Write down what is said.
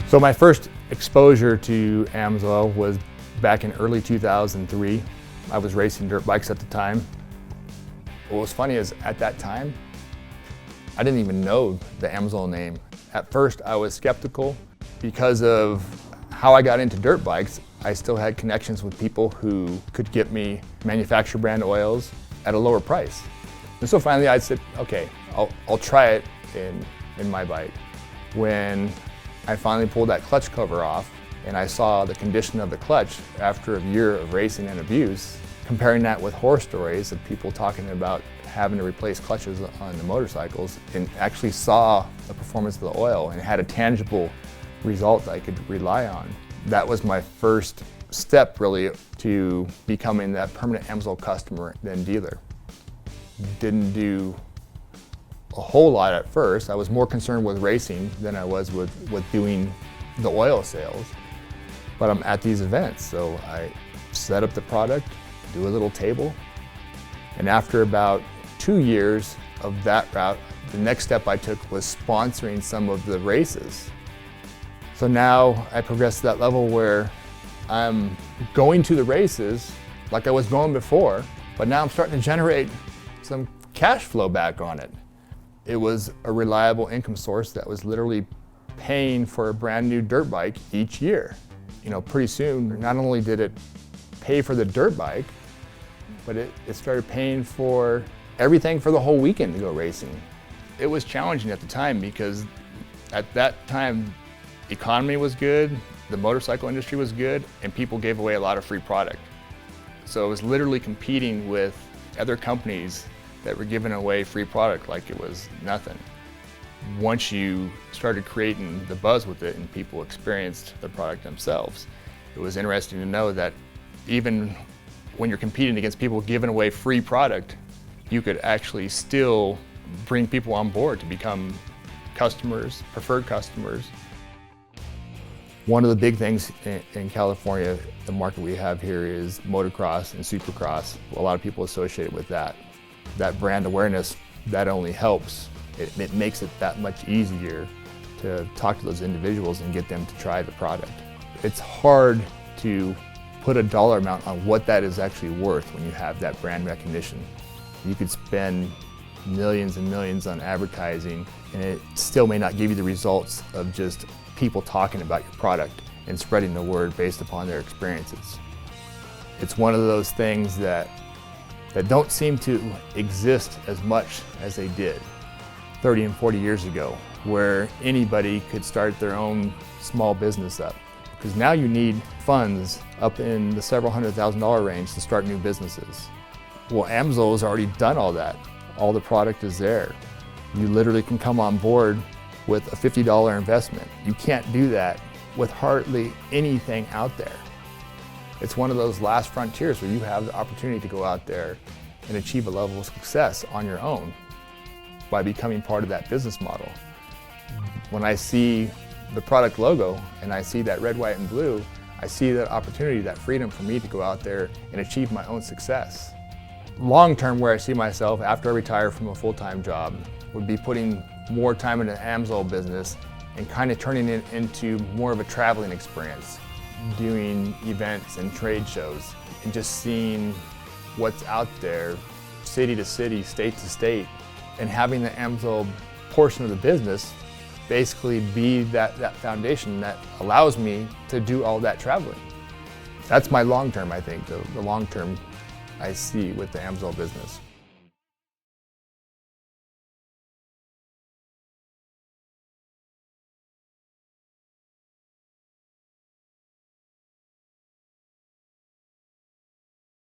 So my first exposure to AMSOIL was back in early 2003. I was racing dirt bikes at the time. What was funny is at that time, I didn't even know the AMSOIL name. At first I was skeptical because of how I got into dirt bikes. I still had connections with people who could get me manufacturer brand oils at a lower price. And so finally I said, okay, I'll try it in my bike. When I finally pulled that clutch cover off and I saw the condition of the clutch after a year of racing and abuse, comparing that with horror stories of people talking about having to replace clutches on the motorcycles, and actually saw the performance of the oil and had a tangible result that I could rely on. That was my first step really to becoming that permanent AMSOIL customer then dealer. Didn't do a whole lot at first. I was more concerned with racing than I was with doing the oil sales. But I'm at these events, so I set up the product, do a little table, and after about 2 years of that route, the next step I took was sponsoring some of the races. So now I progressed to that level where I'm going to the races like I was going before, but now I'm starting to generate some cash flow back on it. It was a reliable income source that was literally paying for a brand new dirt bike each year. You know, pretty soon, not only did it pay for the dirt bike, but it started paying for everything for the whole weekend to go racing. It was challenging at the time because at that time, the economy was good, the motorcycle industry was good, and people gave away a lot of free product. So it was literally competing with other companies that were giving away free product like it was nothing. Once you started creating the buzz with it and people experienced the product themselves, it was interesting to know that even when you're competing against people giving away free product, you could actually still bring people on board to become customers, preferred customers. One of the big things in California, the market we have here, is motocross and supercross. A lot of people associate with that. That brand awareness, that only helps. It makes it that much easier to talk to those individuals and get them to try the product. It's hard to put a dollar amount on what that is actually worth when you have that brand recognition. You could spend millions and millions on advertising and it still may not give you the results of just people talking about your product and spreading the word based upon their experiences. It's one of those things that don't seem to exist as much as they did 30 and 40 years ago, where anybody could start their own small business up. Because now you need funds up in the several $100,000 range to start new businesses. Well, AMSOIL has already done all that. All the product is there. You literally can come on board with a $50 investment. You can't do that with hardly anything out there. It's one of those last frontiers where you have the opportunity to go out there and achieve a level of success on your own by becoming part of that business model. When I see the product logo and I see that red, white, and blue, I see that opportunity, that freedom for me to go out there and achieve my own success. Long term, where I see myself after I retire from a full-time job would be putting more time into the AMSOIL business and kind of turning it into more of a traveling experience, doing events and trade shows and just seeing what's out there, city to city, state to state, and having the AMSOIL portion of the business basically be that foundation that allows me to do all that traveling. That's my long term, I think, the long term I see with the AMSOIL business.